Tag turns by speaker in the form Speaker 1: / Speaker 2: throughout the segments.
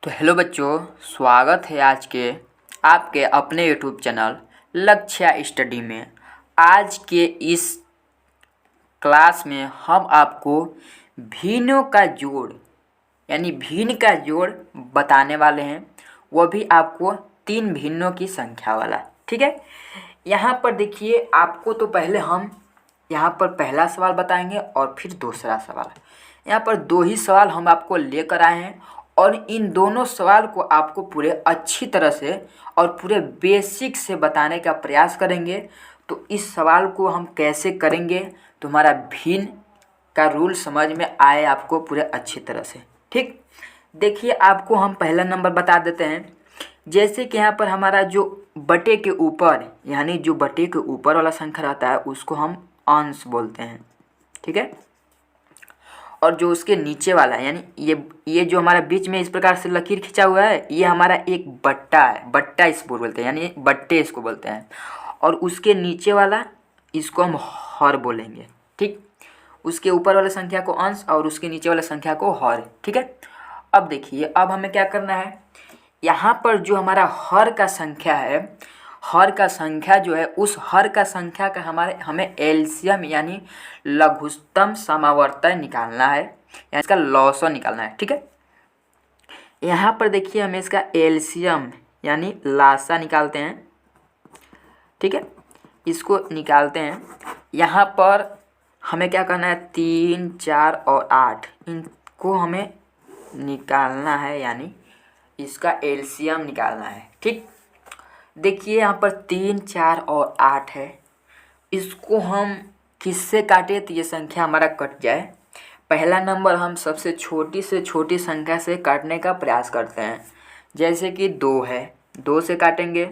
Speaker 1: तो हेलो बच्चों, स्वागत है आज के आपके अपने यूट्यूब चैनल लक्ष्य स्टडी में। आज के इस क्लास में हम आपको भिन्नों का जोड़ यानी भिन्न का जोड़ बताने वाले हैं, वो भी आपको 3 भिन्नों की संख्या वाला। ठीक है, यहाँ पर देखिए, आपको तो पहले हम यहाँ पर पहला सवाल बताएंगे और फिर दूसरा सवाल। यहाँ पर 2 ही सवाल हम आपको लेकर आए हैं और इन दोनों सवाल को आपको पूरे अच्छी तरह से और पूरे बेसिक से बताने का प्रयास करेंगे। तो इस सवाल को हम कैसे करेंगे तो हमारा भिन्न का रूल समझ में आए आपको पूरे अच्छी तरह से। ठीक, देखिए, आपको हम पहला नंबर बता देते हैं। जैसे कि यहाँ पर हमारा जो बटे के ऊपर यानी जो बटे के ऊपर वाला संख्या रहता है उसको हम अंश बोलते हैं। ठीक है, और जो उसके नीचे वाला यानी ये जो हमारा बीच में इस प्रकार से लकीर खिंचा हुआ है, ये हमारा एक बट्टा है। बट्टा इसको बोलते हैं यानी बट्टे इसको बोलते हैं। और उसके नीचे वाला इसको हम हर बोलेंगे। ठीक, उसके ऊपर वाला संख्या को अंश और उसके नीचे वाला संख्या को हर। ठीक है, अब देखिए, अब हमें क्या करना है, यहाँ पर जो हमारा हर का संख्या है, हर का संख्या जो है, उस हर का संख्या का हमें एलसीएम यानी लघुत्तम समावर्तन निकालना है, यानी इसका लॉसव निकालना है। ठीक है, यहाँ पर देखिए, हमें इसका एलसीएम यानी लासा निकालते हैं। ठीक है, इसको निकालते हैं। यहाँ पर हमें क्या करना है, 3, 4 और 8 इनको हमें निकालना है, यानी इसका एलसीएम निकालना है। ठीक, देखिए, यहाँ पर 3, 4 और 8 है। इसको हम किससे काटे तो ये संख्या हमारा कट जाए। पहला नंबर हम सबसे छोटी से छोटी संख्या से काटने का प्रयास करते हैं। जैसे कि 2 है, 2 से काटेंगे।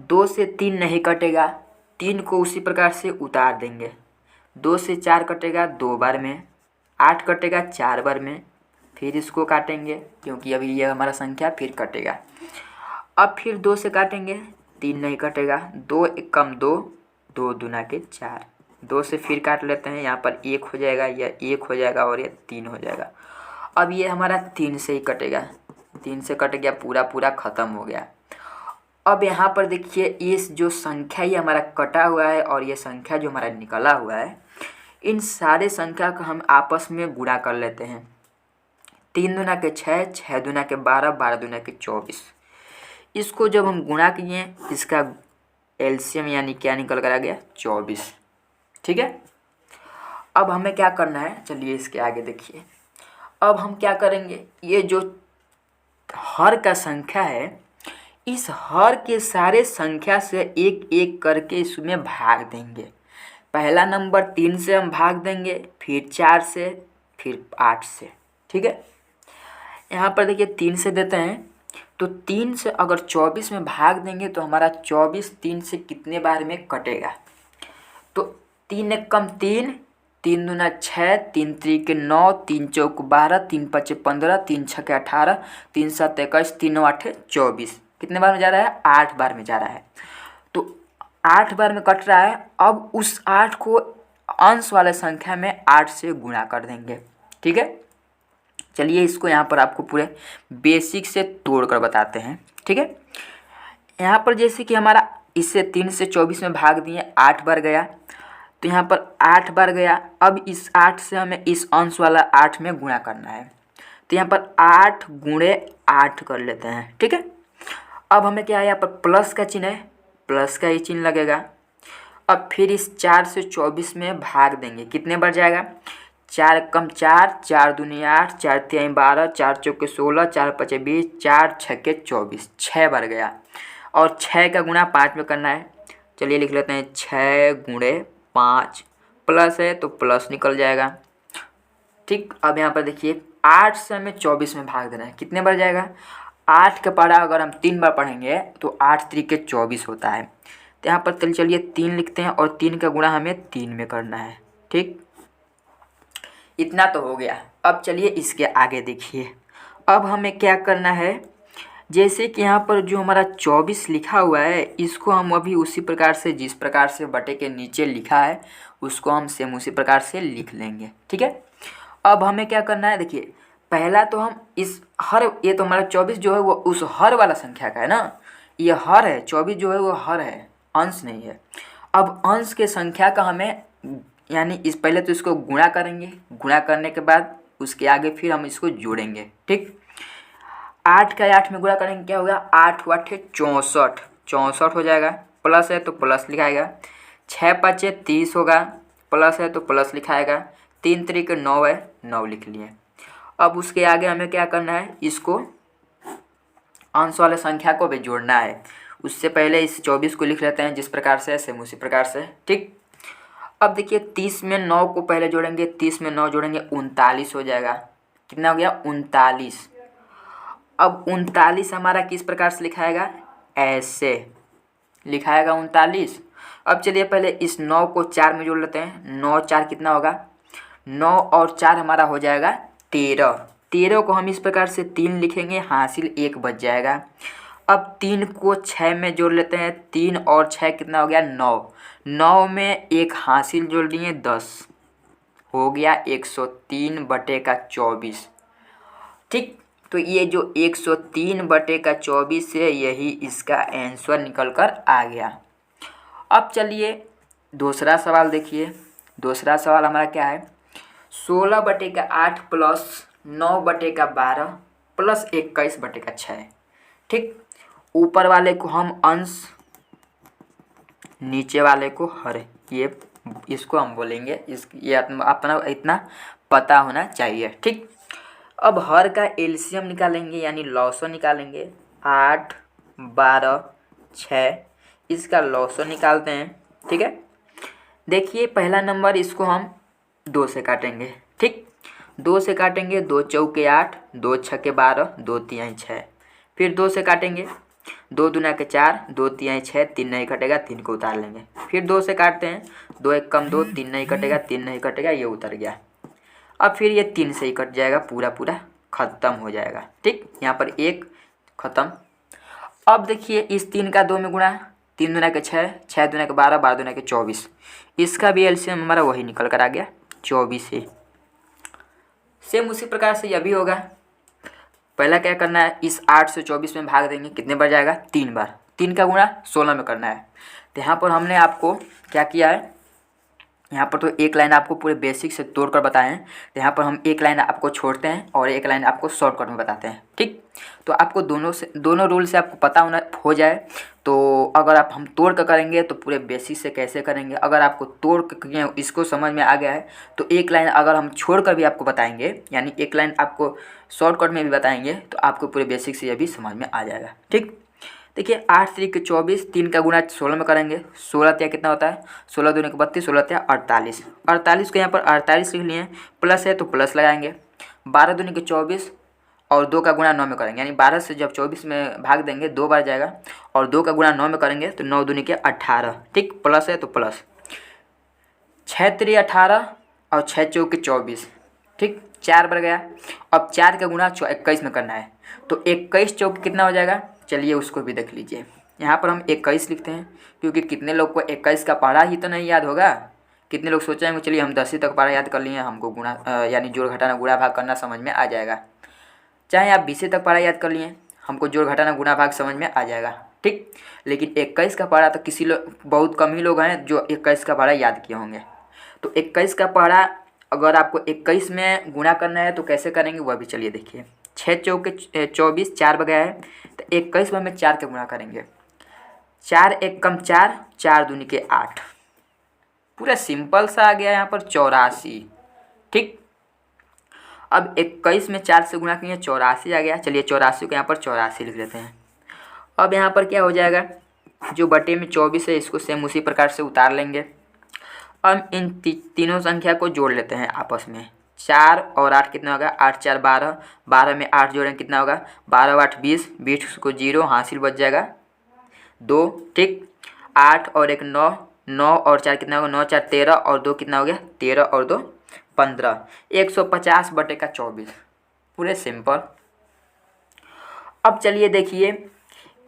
Speaker 1: 2 से 3 नहीं कटेगा, 3 को उसी प्रकार से उतार देंगे। 2 से 4 कटेगा 2 बार में, 8 कटेगा 4 बार में, फिर इसको काटेंगे क्योंकि अभी ये हमारा संख्या फिर कटेगा। अब फिर 2 से काटेंगे, 3 नहीं कटेगा, 2 1 कम 2, 2 दूना के 4। 2 से फिर काट लेते हैं, यहाँ पर 1 हो जाएगा, यह 1 हो जाएगा और यह 3 हो जाएगा। अब ये हमारा 3 से ही कटेगा, 3 से कट गया, पूरा ख़त्म हो गया। अब यहाँ पर देखिए, इस जो संख्या ये हमारा कटा हुआ है और ये संख्या जो हमारा निकला हुआ है, इन सारे संख्या को हम आपस में गुणा कर लेते हैं। 3 दूना के 6, 6 दूना के 12, 12 दूना के 24। इसको जब हम गुणा किए, इसका एलसीएम यानी क्या निकल कर आ गया, 24। ठीक है, अब हमें क्या करना है, चलिए इसके आगे देखिए। अब हम क्या करेंगे, ये जो हर का संख्या है, इस हर के सारे संख्या से एक एक करके इसमें भाग देंगे। पहला नंबर 3 से हम भाग देंगे, फिर 4 से, फिर 8 से। ठीक है, यहाँ पर देखिए 3 से देते हैं, तो 3 से अगर 24 में भाग देंगे तो हमारा 24 3 से कितने बार में कटेगा, तो 3 1 कम 3, 3 दूना 6, 3 3 9, 3 4 12, 3 5 15, 3 6 18, 3 7 21, 3 9 8 24। कितने बार में जा रहा है, 8 बार में जा रहा है। तो 8 बार में कट रहा है। अब उस 8 को अंश वाले संख्या में 8 से गुणा कर देंगे। ठीक है, चलिए इसको यहाँ पर आपको पूरे बेसिक से तोड़ कर बताते हैं। ठीक है, यहाँ पर जैसे कि हमारा इससे 3 से 24 में भाग दिए, 8 बार गया, तो यहाँ पर 8 बार गया। अब इस 8 से हमें इस अंश वाला 8 में गुणा करना है, तो यहाँ पर 8 गुणे 8 कर लेते हैं। ठीक है, अब हमें क्या है, यहाँ पर प्लस का चिन्ह है, प्लस का ही चिन्ह लगेगा। अब फिर इस 4 से 24 में भाग देंगे, कितने बार जाएगा, 4 कम 4, 4 दूनी 8, 4 3 12, 4 चौके 16, 4 5 20, 4 6 24, 6 बार गया। और 6 का गुणा 5 में करना है। चलिए लिख लेते हैं, 6 गुणे 5, प्लस है तो प्लस निकल जाएगा। ठीक, अब यहाँ पर देखिए 8 से हमें 24 में भाग देना है, कितने बार जाएगा, 8 का पढ़ा अगर हम 3 बार पढ़ेंगे तो 8 3 24 होता है। तो यहाँ पर चलिए 3 लिखते हैं और 3 का गुणा हमें 3 में करना है। ठीक, इतना तो हो गया। अब चलिए इसके आगे देखिए, अब हमें क्या करना है, जैसे कि यहाँ पर जो हमारा 24 लिखा हुआ है, इसको हम अभी उसी प्रकार से जिस प्रकार से बटे के नीचे लिखा है उसको हम सेम उसी प्रकार से लिख लेंगे। ठीक है, अब हमें क्या करना है, देखिए पहला तो हम इस हर, ये तो हमारा 24 जो है वो उस हर वाला संख्या का है ना, ये हर है, 24 जो है वो हर है, अंश नहीं है। अब अंश के संख्या का हमें, यानी इस पहले तो इसको गुणा करेंगे, गुणा करने के बाद उसके आगे फिर हम इसको जोड़ेंगे। ठीक, 8 का 8 में गुणा करेंगे, क्या होगा, 8 8 64, 64 हो जाएगा, प्लस है तो प्लस लिखाएगा। 6 5 30 होगा, प्लस है तो प्लस लिखाएगा। 3 3 के 9 है, 9 लिख लिए। अब उसके आगे हमें क्या करना है, इसको अंश वाले संख्या को भी जोड़ना है। उससे पहले इस 24 को लिख लेते हैं जिस प्रकार से, सेम उसी प्रकार से। ठीक, अब देखिए 30 में 9 को पहले जोड़ेंगे, 30 में 9 जोड़ेंगे, 39 हो जाएगा। कितना हो गया, 39। अब 39 हमारा किस प्रकार से लिखाएगा, ऐसे लिखाएगा 39। अब चलिए पहले इस 9 को 4 में जोड़ लेते हैं। 9 4 कितना होगा, 9 और 4 हमारा हो जाएगा 13। 13 को हम इस प्रकार से 3 लिखेंगे, हासिल 1 बच जाएगा। अब 3 को 6 में जोड़ लेते हैं। 3 और 6 कितना हो गया, 9। 9 में 1 हासिल जोड़ लिए, 10 हो गया 103/24। ठीक, तो ये जो 103/24 है, यही इसका आंसर निकल कर आ गया। अब चलिए दूसरा सवाल देखिए। दूसरा सवाल हमारा क्या है, 16/8 प्लस 9/12 प्लस 21/6। ठीक, ऊपर वाले को हम अंश, नीचे वाले को हर, ये इसको हम बोलेंगे, ये अपना इतना पता होना चाहिए। ठीक, अब हर का एलसीएम निकालेंगे, यानी लॉसो निकालेंगे। 8 12 6, इसका लॉसो निकालते हैं। ठीक है, देखिए पहला नंबर, इसको हम 2 से काटेंगे। ठीक, 2 से काटेंगे, 2 चौके 8, 2 छक्के 12, 2 तिहाई 6। फिर 2 से काटेंगे, 2 दूना के 4, 2 तिहाई 6, 3 नहीं कटेगा, 3 को उतार लेंगे। फिर 2 से काटते हैं, 2 1 कम 2, 3 नहीं कटेगा, 3 नहीं कटेगा, ये उतर गया। अब फिर ये 3 से ही कट जाएगा, पूरा पूरा ख़त्म हो जाएगा। ठीक, यहाँ पर 1 ख़त्म। अब देखिए इस 3 का 2 में गुणा, 3 दूना के 6, 6 दूना के 12, 12 दूना के 24, इसका भी एलसीएम हमारा वही निकल कर आ गया, 24 है। सेम उसी प्रकार से यह भी होगा। पहला क्या करना है, इस 8 से 24 में भाग देंगे, कितने बार जाएगा, 3 बार। 3 का गुणा 16 में करना है। तो यहाँ पर हमने आपको क्या किया है, यहाँ पर तो एक लाइन आपको पूरे बेसिक से तोड़ कर बताए हैं। तो यहाँ पर हम एक लाइन आपको छोड़ते हैं और एक लाइन आपको शॉर्टकट में बताते हैं। ठीक, तो आपको दोनों रूल से आपको पता होना हो जाए, तो अगर आप हम तोड़ कर करेंगे तो पूरे बेसिक से कैसे करेंगे। अगर आपको तोड़ कर इसको समझ में आ गया है तो एक लाइन अगर हम छोड़ कर भी आपको बताएंगे, यानी एक लाइन आपको शॉर्टकट में भी बताएंगे, तो आपको पूरे बेसिक से यह भी समझ में आ जाएगा। ठीक, देखिए 8 3 के 24, 3 का गुणा 16 में करेंगे। 16 त्या कितना होता है, 16 दूनी के 32, 16 त्या 48। 48 को यहाँ पर 48 लिख लिए, प्लस है तो प्लस लगाएंगे। 12 दूनी के 24 और 2 का गुणा 9 में करेंगे, यानी 12 से जब 24 में भाग देंगे 2 बार जाएगा, और 2 का गुणा 9 में करेंगे तो 9 दूनी के 18। ठीक, प्लस है तो प्लस। 6 3 18 और 6 चौके 24। ठीक, 4 बार गया। अब 4 का गुणा 21 में करना है, तो 21 चौके कितना हो जाएगा, चलिए उसको भी देख लीजिए। यहाँ पर हम 21 लिखते हैं, क्योंकि कितने लोग को 21 का पढ़ा ही तो नहीं याद होगा। कितने लोग सोचेंगे चलिए हम 10वीं तक पढ़ा याद कर लिए, हमको गुणा यानी जोड़ घटाना गुणा भाग करना समझ में आ जाएगा। चाहे आप 20वीं तक पढ़ा याद कर लिए, हमको जोड़ घटाना गुणा भाग समझ में आ जाएगा। ठीक, लेकिन 21 का पढ़ा तो किसी लोग, बहुत कम ही लोग हैं जो 21 का पढ़ा याद किए होंगे। तो 21 का पढ़ा अगर आपको 21 में गुणा करना है तो कैसे करेंगे वह भी चलिए देखिए। 6 चौके 24, 4 बगैर है तो 21 में हमें 4 के गुणा करेंगे। 4 1 कम 4, 4 दूनी के 8, पूरा सिंपल सा आ गया यहाँ पर 84। ठीक, अब 21 में 4 से गुणा किए 84 आ गया। चलिए 84 को यहाँ पर 84 लिख देते हैं। अब यहाँ पर क्या हो जाएगा, जो बटे में 24 है इसको सेम उसी प्रकार से उतार लेंगे। अब इन तीनों संख्या को जोड़ लेते हैं आपस में। 4 और 8 कितना होगा, 8 4 12, 12 में 8 जोड़ें कितना होगा, 12 8 20, 20 को 0 हासिल बच जाएगा 2। ठीक, 8 और 1 9, 9 और 4 कितना होगा, 9 4 13 और 2 कितना हो गया, 13 और 2 15, 150/24। पूरे सिंपल। अब चलिए देखिए,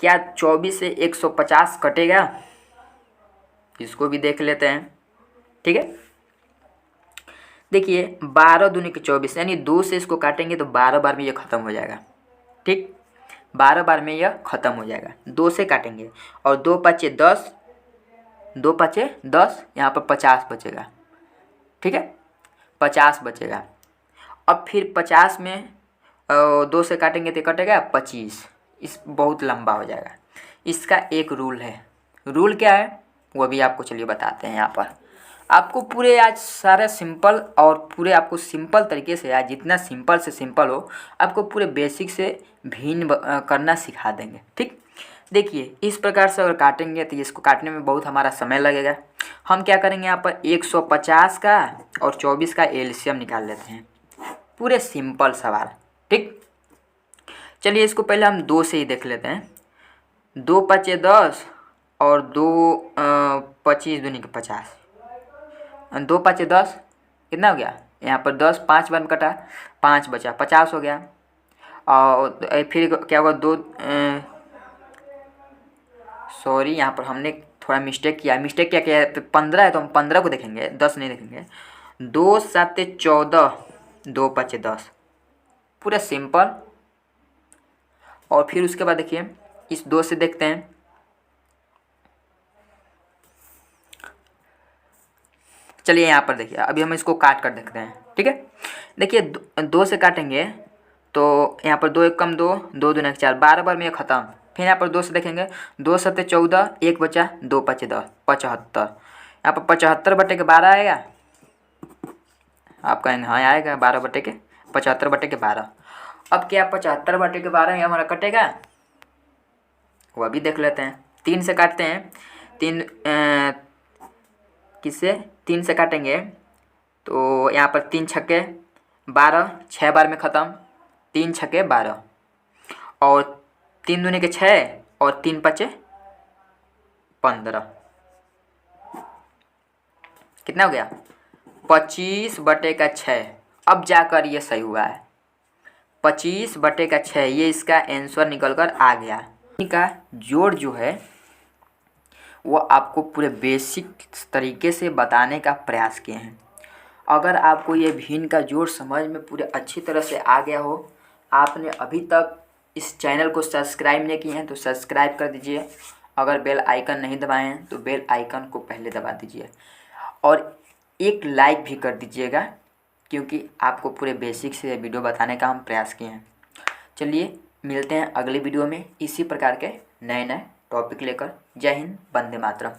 Speaker 1: क्या 24 से 150 कटेगा, इसको भी देख लेते हैं। ठीक है, देखिए 12 दूनी के 24 यानी 2 से इसको काटेंगे तो 12 बार में ये ख़त्म हो जाएगा। ठीक, 12 बार में यह ख़त्म हो जाएगा। 2 से काटेंगे और 2 पचे 10, 2 पचे 10, यहाँ पर 50 बचेगा। ठीक है, 50 बचेगा। अब फिर 50 में 2 से काटेंगे तो कटेगा 25। इस बहुत लंबा हो जाएगा। इसका एक रूल है। रूल क्या है वो भी आपको चलिए बताते हैं। यहाँ पर आपको पूरे आज सारे सिंपल और पूरे आपको सिंपल तरीके से, आज जितना सिंपल से सिंपल हो आपको पूरे बेसिक से भिन्न करना सिखा देंगे। ठीक, देखिए इस प्रकार से अगर काटेंगे तो इसको काटने में बहुत हमारा समय लगेगा। हम क्या करेंगे, यहाँ पर 150 का और 24 का एलसीएम निकाल लेते हैं। पूरे सिंपल सवाल। ठीक, चलिए इसको पहले हम 2 से ही देख लेते हैं। 2 पचे 10 और 2 25 दूनी के 50। 2 पचे 10 कितना हो गया, यहाँ पर 10 5 बार में कटा, 5 बचा, 50 हो गया। और फिर क्या होगा, 2 सॉरी यहाँ पर हमने थोड़ा मिस्टेक किया क्या है, 15 है तो हम 15 को देखेंगे, 10 नहीं देखेंगे। 2 7 14, 2 5 10, पूरा सिंपल। और फिर उसके बाद देखिए इस 2 से देखते हैं। चलिए यहाँ पर देखिए अभी हम इसको काट कर देखते हैं। ठीक है, देखिए 2 से काटेंगे तो यहाँ पर 2 एक कम 2, 2 दूना 4, 12 बार में ये ख़त्म। फिर यहाँ पर 2 से देखेंगे, 2 7 14, 1 बचा, 2 5 10, 75। यहाँ पर 75 बटे के 12 आएगा। आप कहेंगे हाँ आएगा, 12 बटे के 75 बटे के 12। अब क्या 75 बटे के 12 ये हमारा कटेगा, वह भी देख लेते हैं। 3 से काटते हैं। 3 से काटेंगे तो यहाँ पर 3 छक्के 12, 6 बार में ख़त्म। 3 छक्के 12 और 3 दूनी के 6 और 3 पचे 15। कितना हो गया, 25 बटे का 6। अब जाकर ये सही हुआ है, 25 बटे का 6, ये इसका आंसर निकल कर आ गया। इनका जोड़ जो है वो आपको पूरे बेसिक तरीके से बताने का प्रयास किए हैं। अगर आपको ये भिन्न का जोड़ समझ में पूरे अच्छी तरह से आ गया हो, आपने अभी तक इस चैनल को सब्सक्राइब नहीं किए हैं तो सब्सक्राइब कर दीजिए। अगर बेल आइकन नहीं दबाए हैं तो बेल आइकन को पहले दबा दीजिए और एक लाइक भी कर दीजिएगा, क्योंकि आपको पूरे बेसिक से वीडियो बताने का हम प्रयास किए हैं। चलिए मिलते हैं अगले वीडियो में इसी प्रकार के नए नए टॉपिक लेकर। जय हिंद, वंदे मातरम।